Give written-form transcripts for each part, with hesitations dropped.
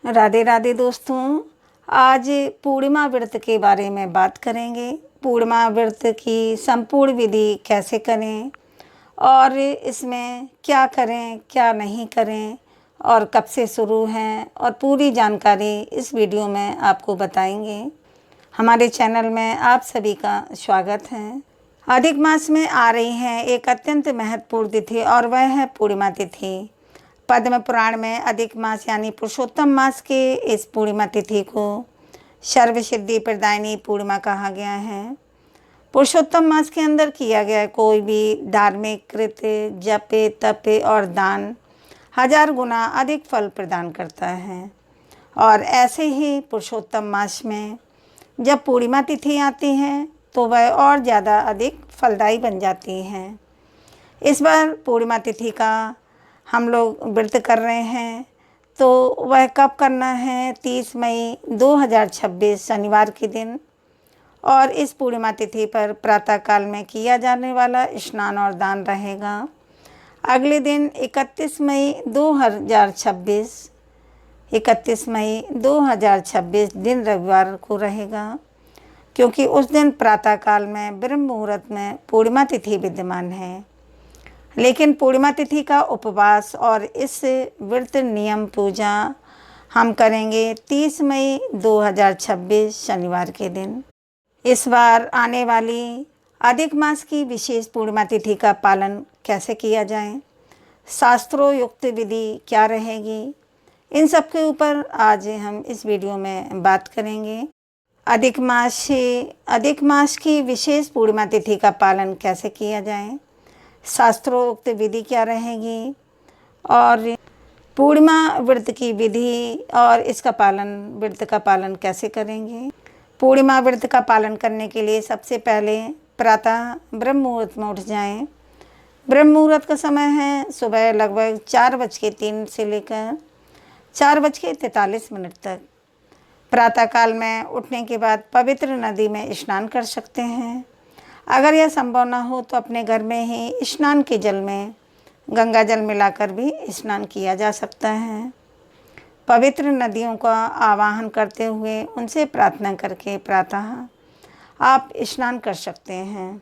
राधे राधे दोस्तों, आज पूर्णिमा व्रत के बारे में बात करेंगे। पूर्णिमा व्रत की संपूर्ण विधि कैसे करें और इसमें क्या करें क्या नहीं करें और कब से शुरू है और पूरी जानकारी इस वीडियो में आपको बताएंगे। हमारे चैनल में आप सभी का स्वागत है। अधिक मास में आ रही है एक अत्यंत महत्वपूर्ण तिथि और वह है पूर्णिमा तिथि। पद्म पुराण में अधिक मास यानी पुरुषोत्तम मास के इस पूर्णिमा तिथि को सर्वसिद्धि प्रदायिनी पूर्णिमा कहा गया है। पुरुषोत्तम मास के अंदर किया गया कोई भी धार्मिक कृत्य, जपे तपे और दान 1000 गुना अधिक फल प्रदान करता है। और ऐसे ही पुरुषोत्तम मास में जब पूर्णिमा तिथि आती है तो वह और ज़्यादा अधिक फलदायी बन जाती है। इस बार पूर्णिमा तिथि का हम लोग व्रत कर रहे हैं तो वह कब करना है? 30 मई 2026 शनिवार के दिन। और इस पूर्णिमा तिथि पर प्रातःकाल में किया जाने वाला स्नान और दान रहेगा। अगले दिन 31 मई 2026 दिन रविवार को रहेगा, क्योंकि उस दिन प्रातःकाल में ब्रह्म मुहूर्त में पूर्णिमा तिथि विद्यमान है। लेकिन पूर्णिमा तिथि का उपवास और इस व्रत नियम पूजा हम करेंगे 30 मई 2026 शनिवार के दिन। इस बार आने वाली अधिक मास की विशेष पूर्णिमा तिथि का पालन कैसे किया जाए, शास्त्रों युक्त विधि क्या रहेगी, इन सब के ऊपर आज हम इस वीडियो में बात करेंगे। अधिक मास की विशेष पूर्णिमा तिथि का पालन कैसे किया जाए, शास्त्रोक्त विधि क्या रहेगी और पूर्णिमा व्रत की विधि और इसका व्रत का पालन कैसे करेंगे। पूर्णिमा व्रत का पालन करने के लिए सबसे पहले प्रातः ब्रह्म मुहूर्त में उठ जाएं। ब्रह्म मुहूर्त का समय है सुबह लगभग 4:03 से लेकर 4:43 तक। प्रातःकाल में उठने के बाद पवित्र नदी में स्नान कर सकते हैं। अगर यह संभव न हो तो अपने घर में ही स्नान के जल में गंगा जल मिलाकर भी स्नान किया जा सकता है। पवित्र नदियों का आवाहन करते हुए उनसे प्रार्थना करके प्रातः आप स्नान कर सकते हैं।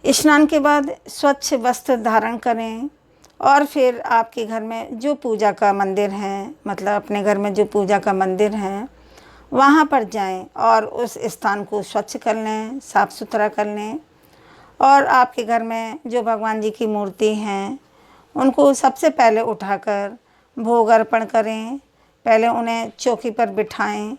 स्नान के बाद स्वच्छ वस्त्र धारण करें और फिर आपके घर में जो पूजा का मंदिर है, मतलब अपने घर में जो पूजा का मंदिर है, वहाँ पर जाएं और उस स्थान को स्वच्छ कर लें, साफ़ सुथरा कर लें। और आपके घर में जो भगवान जी की मूर्ति हैं उनको सबसे पहले उठाकर भोग अर्पण करें। पहले उन्हें चौकी पर बिठाएं,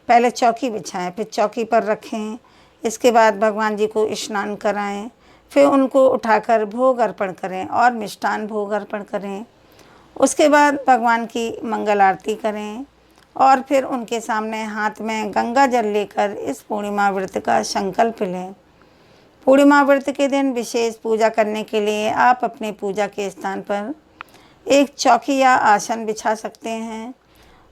पहले चौकी बिछाएं, फिर चौकी पर रखें। इसके बाद भगवान जी को स्नान कराएं, फिर उनको उठाकर भोग अर्पण करें और मिष्ठान भोग अर्पण करें। उसके बाद भगवान की मंगल आरती करें और फिर उनके सामने हाथ में गंगा जल लेकर इस पूर्णिमा व्रत का संकल्प लें। पूर्णिमा व्रत के दिन विशेष पूजा करने के लिए आप अपने पूजा के स्थान पर एक चौकी या आसन बिछा सकते हैं।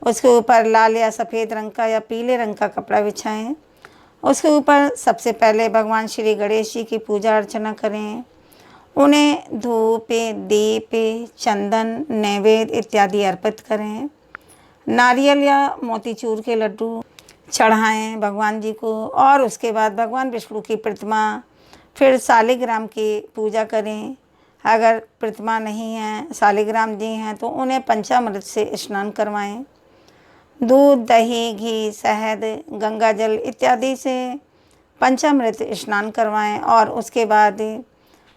उसके ऊपर लाल या सफ़ेद रंग का या पीले रंग का कपड़ा बिछाएं। उसके ऊपर सबसे पहले भगवान श्री गणेश जी की पूजा अर्चना करें। उन्हें धूप, दीप, चंदन, नैवेद्य इत्यादि अर्पित करें। नारियल या मोतीचूर के लड्डू चढ़ाएं भगवान जी को। और उसके बाद भगवान विष्णु की प्रतिमा, फिर शालिग्राम की पूजा करें। अगर प्रतिमा नहीं है, शालिग्राम जी हैं, तो उन्हें पंचामृत से स्नान करवाएं। दूध, दही, घी, शहद, गंगा जल इत्यादि से पंचामृत स्नान करवाएं और उसके बाद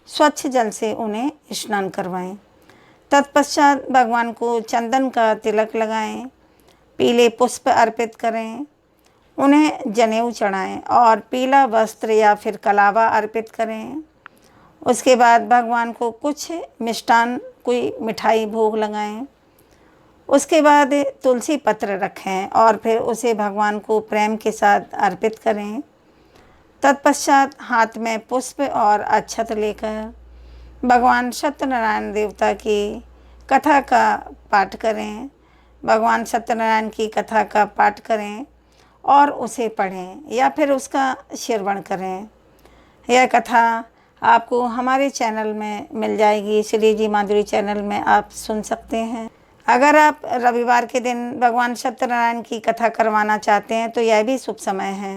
स्वच्छ जल से उन्हें स्नान करवाएं। तत्पश्चात भगवान को चंदन का तिलक लगाएं, पीले पुष्प अर्पित करें, उन्हें जनेऊ चढ़ाएं और पीला वस्त्र या फिर कलावा अर्पित करें। उसके बाद भगवान को कुछ मिष्ठान, कोई मिठाई भोग लगाएं। उसके बाद तुलसी पत्र रखें और फिर उसे भगवान को प्रेम के साथ अर्पित करें। तत्पश्चात हाथ में पुष्प और अक्षत लेकर भगवान सत्यनारायण देवता की कथा का पाठ करें। भगवान सत्यनारायण की कथा का पाठ करें और उसे पढ़ें या फिर उसका श्रवण करें। यह कथा आपको हमारे चैनल में मिल जाएगी, श्री जी माधुरी चैनल में आप सुन सकते हैं। अगर आप रविवार के दिन भगवान सत्यनारायण की कथा करवाना चाहते हैं तो यह भी शुभ समय है।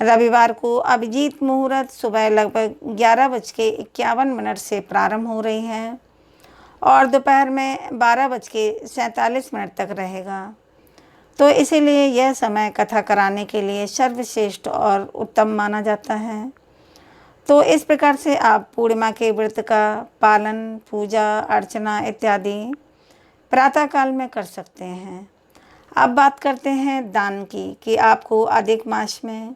रविवार को अभिजीत मुहूर्त सुबह लगभग 11:51 से प्रारंभ हो रही है और दोपहर में 12:47 तक रहेगा। तो इसीलिए यह समय कथा कराने के लिए सर्वश्रेष्ठ और उत्तम माना जाता है। तो इस प्रकार से आप पूर्णिमा के व्रत का पालन, पूजा अर्चना इत्यादि प्रातःकाल में कर सकते हैं। अब बात करते हैं दान की कि आपको अधिक मास में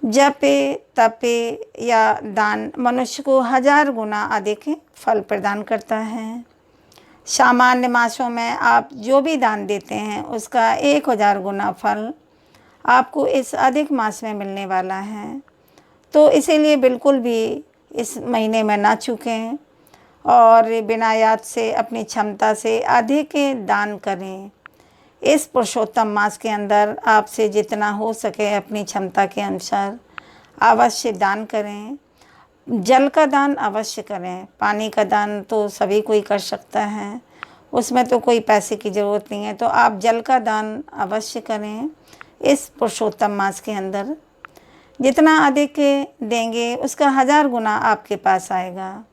जपे तपे या दान मनुष्य को 1000 गुना अधिक फल प्रदान करता है। सामान्य मासों में आप जो भी दान देते हैं उसका 1000 गुना फल आपको इस अधिक मास में मिलने वाला है। तो इसीलिए बिल्कुल भी इस महीने में ना चूकें और बिना याद से अपनी क्षमता से अधिक दान करें। इस पुरुषोत्तम मास के अंदर आपसे जितना हो सके अपनी क्षमता के अनुसार अवश्य दान करें। जल का दान अवश्य करें। पानी का दान तो सभी कोई कर सकता है, उसमें तो कोई पैसे की ज़रूरत नहीं है। तो आप जल का दान अवश्य करें। इस पुरुषोत्तम मास के अंदर जितना अधिक देंगे उसका 1000 गुना आपके पास आएगा।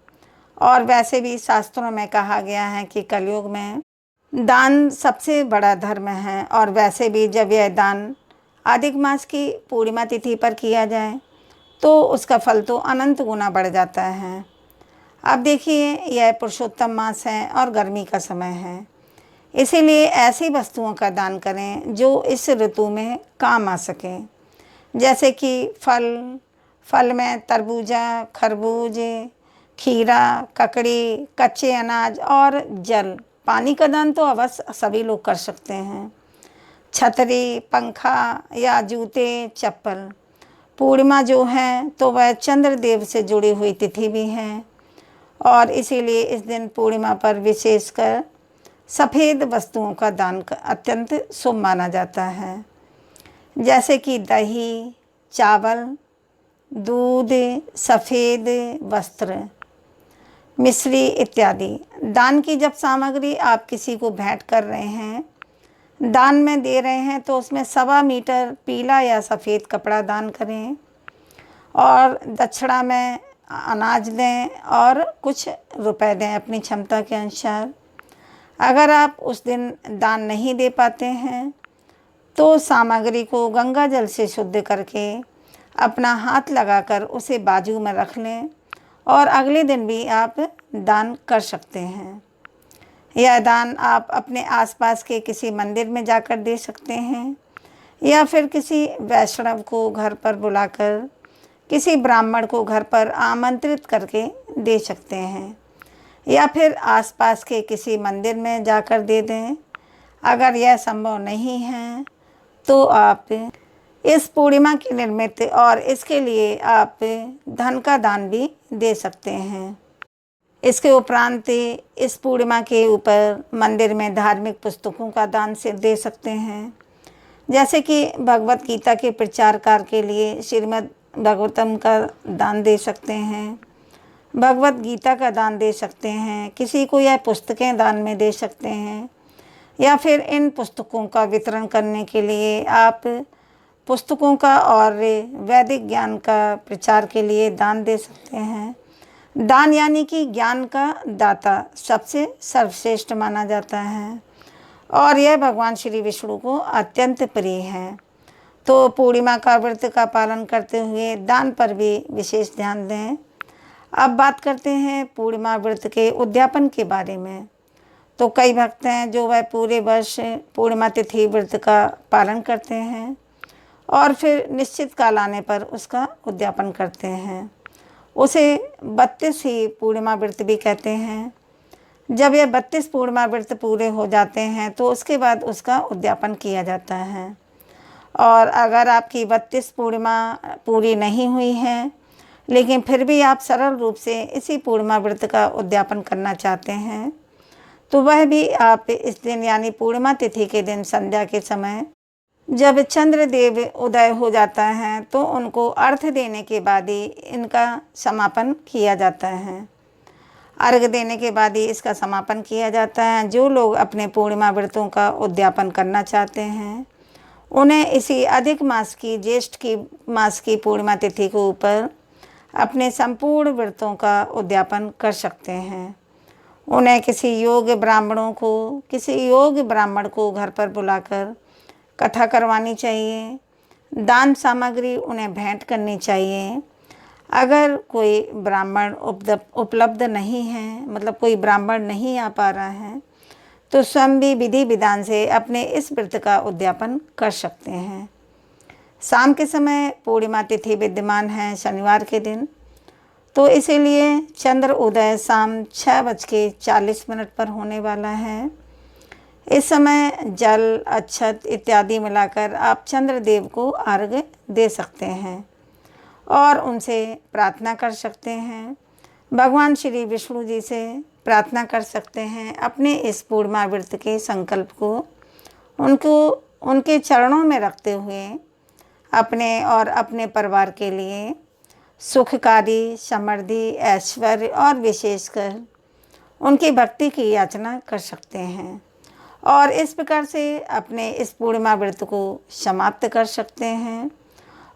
और वैसे भी शास्त्रों में कहा गया है कि कलयुग में दान सबसे बड़ा धर्म है और वैसे भी जब यह दान अधिक मास की पूर्णिमा तिथि पर किया जाए तो उसका फल तो अनंत गुना बढ़ जाता है। अब देखिए, यह पुरुषोत्तम मास है और गर्मी का समय है, इसीलिए ऐसी वस्तुओं का दान करें जो इस ऋतु में काम आ सकें, जैसे कि फल में तरबूजा, खरबूज, खीरा, ककड़ी, कच्चे अनाज और जल। पानी का दान तो अवश्य सभी लोग कर सकते हैं। छतरी, पंखा या जूते, चप्पल। पूर्णिमा जो है तो वह चंद्रदेव से जुड़ी हुई तिथि भी है और इसीलिए इस दिन पूर्णिमा पर विशेषकर सफ़ेद वस्तुओं का दान अत्यंत शुभ माना जाता है, जैसे कि दही, चावल, दूध, सफ़ेद वस्त्र, मिश्री इत्यादि। दान की जब सामग्री आप किसी को भेंट कर रहे हैं, दान में दे रहे हैं, तो उसमें 1.25 मीटर पीला या सफ़ेद कपड़ा दान करें और दक्षिणा में अनाज दें और कुछ रुपए दें अपनी क्षमता के अनुसार। अगर आप उस दिन दान नहीं दे पाते हैं तो सामग्री को गंगा जल से शुद्ध करके अपना हाथ लगाकर उसे बाजू में रख लें और अगले दिन भी आप दान कर सकते हैं। यह दान आप अपने आसपास के किसी मंदिर में जाकर दे सकते हैं या फिर किसी वैष्णव को घर पर बुलाकर, किसी ब्राह्मण को घर पर आमंत्रित करके दे सकते हैं या फिर आसपास के किसी मंदिर में जाकर दे दें। अगर यह संभव नहीं है तो आप इस पूर्णिमा की निर्मित और इसके लिए आप धन का दान भी दे सकते हैं। इसके उपरांत इस पूर्णिमा के ऊपर मंदिर में धार्मिक पुस्तकों का दान से दे सकते हैं, जैसे कि भगवत गीता के प्रचार कार्य के लिए श्रीमद् भागवतम का दान दे सकते हैं, भगवत गीता का दान दे सकते हैं, किसी को यह पुस्तकें दान में दे सकते हैं या फिर इन पुस्तकों का वितरण करने के लिए आप पुस्तकों का और वैदिक ज्ञान का प्रचार के लिए दान दे सकते हैं। दान यानी कि ज्ञान का दाता सबसे सर्वश्रेष्ठ माना जाता है और यह भगवान श्री विष्णु को अत्यंत प्रिय है। तो पूर्णिमा का व्रत का पालन करते हुए दान पर भी विशेष ध्यान दें। अब बात करते हैं पूर्णिमा व्रत के उद्यापन के बारे में। तो कई भक्त हैं जो वह पूरे वर्ष पूर्णिमा तिथि व्रत का पालन करते हैं और फिर निश्चित काल आने पर उसका उद्यापन करते हैं। उसे 32 ही पूर्णिमा व्रत भी कहते हैं। जब यह 32 पूर्णिमा व्रत पूरे हो जाते हैं तो उसके बाद उसका उद्यापन किया जाता है। और अगर आपकी 32 पूर्णिमा पूरी नहीं हुई है लेकिन फिर भी आप सरल रूप से इसी पूर्णिमा व्रत का उद्यापन करना चाहते हैं तो वह भी आप इस दिन यानी पूर्णिमा तिथि के दिन संध्या के समय जब चंद्रदेव उदय हो जाता है तो उनको अर्घ्य देने के बाद ही इनका समापन किया जाता है। अर्घ्य देने के बाद ही इसका समापन किया जाता है। जो लोग अपने पूर्णिमा व्रतों का उद्यापन करना चाहते हैं उन्हें इसी अधिक मास की ज्येष्ठ की मास की पूर्णिमा तिथि के ऊपर अपने संपूर्ण व्रतों का उद्यापन कर सकते हैं। उन्हें किसी योग्य ब्राह्मण को घर पर बुलाकर कथा करवानी चाहिए। दान सामग्री उन्हें भेंट करनी चाहिए। अगर कोई ब्राह्मण उपलब्ध नहीं है, मतलब कोई ब्राह्मण नहीं आ पा रहा है, तो स्वयं भी विधि विधान से अपने इस व्रत का उद्यापन कर सकते हैं। शाम के समय पूर्णिमा तिथि विद्यमान है शनिवार के दिन, तो इसीलिए चंद्र उदय शाम 6:40 पर होने वाला है। इस समय जल, अक्षत इत्यादि मिलाकर आप चंद्रदेव को अर्घ्य दे सकते हैं और उनसे प्रार्थना कर सकते हैं। भगवान श्री विष्णु जी से प्रार्थना कर सकते हैं अपने इस पूर्णिमा व्रत के संकल्प को उनके चरणों में रखते हुए अपने और अपने परिवार के लिए सुखकारी, समृद्धि, ऐश्वर्य और विशेषकर उनकी भक्ति की याचना कर सकते हैं और इस प्रकार से अपने इस पूर्णिमा व्रत को समाप्त कर सकते हैं।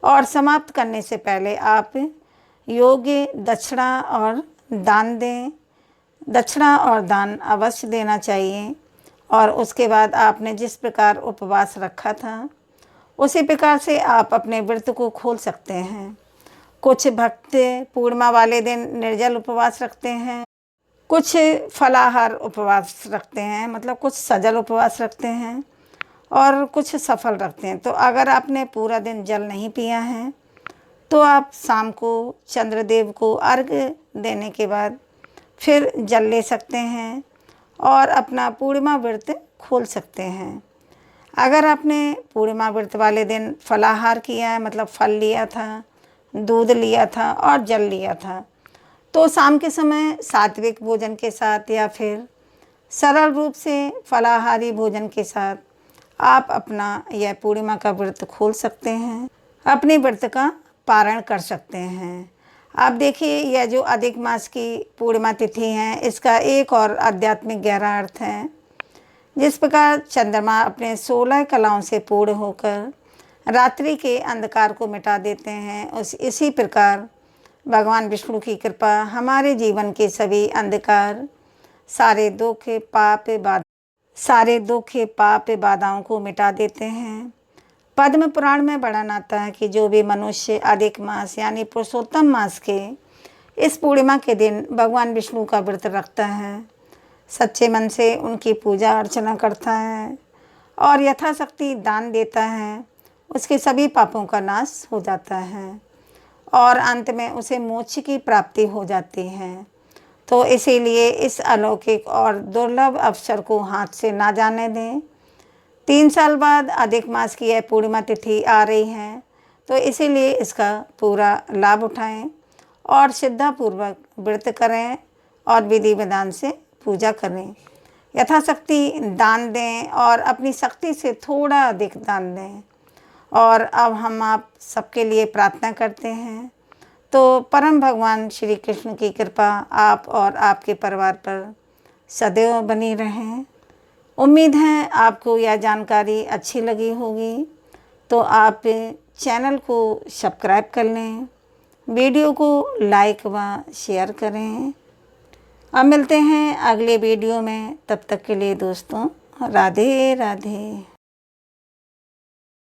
और समाप्त करने से पहले आप योग्य दक्षिणा और दान अवश्य देना चाहिए। और उसके बाद आपने जिस प्रकार उपवास रखा था उसी प्रकार से आप अपने व्रत को खोल सकते हैं। कुछ भक्त पूर्णिमा वाले दिन निर्जल उपवास रखते हैं, कुछ फलाहार उपवास रखते हैं, मतलब कुछ सजल उपवास रखते हैं और कुछ सफल रखते हैं। तो अगर आपने पूरा दिन जल नहीं पिया है तो आप शाम को चंद्रदेव को अर्घ्य देने के बाद फिर जल ले सकते हैं और अपना पूर्णिमा व्रत खोल सकते हैं। अगर आपने पूर्णिमा व्रत वाले दिन फलाहार किया है, मतलब फल लिया था, दूध लिया था और जल लिया था, तो शाम के समय सात्विक भोजन के साथ या फिर सरल रूप से फलाहारी भोजन के साथ आप अपना यह पूर्णिमा का व्रत खोल सकते हैं, अपने व्रत का पारण कर सकते हैं। आप देखिए, यह जो अधिक मास की पूर्णिमा तिथि है इसका एक और आध्यात्मिक गहरा अर्थ है। जिस प्रकार चंद्रमा अपने 16 कलाओं से पूर्ण होकर रात्रि के अंधकार को मिटा देते हैं, इसी प्रकार भगवान विष्णु की कृपा हमारे जीवन के सभी अंधकार, सारे दुख पाप बाधाओं को मिटा देते हैं। पद्म पुराण में वर्णन आता है कि जो भी मनुष्य अधिक मास यानी पुरुषोत्तम मास के इस पूर्णिमा के दिन भगवान विष्णु का व्रत रखता है, सच्चे मन से उनकी पूजा अर्चना करता है और यथाशक्ति दान देता है, उसके सभी पापों का नाश हो जाता है और अंत में उसे मोक्ष की प्राप्ति हो जाती है। तो इसीलिए इस अलौकिक और दुर्लभ अवसर को हाथ से ना जाने दें। 3 साल बाद अधिक मास की यह पूर्णिमा तिथि आ रही है, तो इसीलिए इसका पूरा लाभ उठाएं और श्रद्धापूर्वक व्रत करें और विधि विधान से पूजा करें। यथाशक्ति दान दें और अपनी शक्ति से थोड़ा अधिक दान दें। और अब हम आप सबके लिए प्रार्थना करते हैं, तो परम भगवान श्री कृष्ण की कृपा आप और आपके परिवार पर सदैव बनी रहें। उम्मीद है आपको यह जानकारी अच्छी लगी होगी, तो आप चैनल को सब्सक्राइब कर लें, वीडियो को लाइक व शेयर करें। अब मिलते हैं अगले वीडियो में, तब तक के लिए दोस्तों राधे राधे।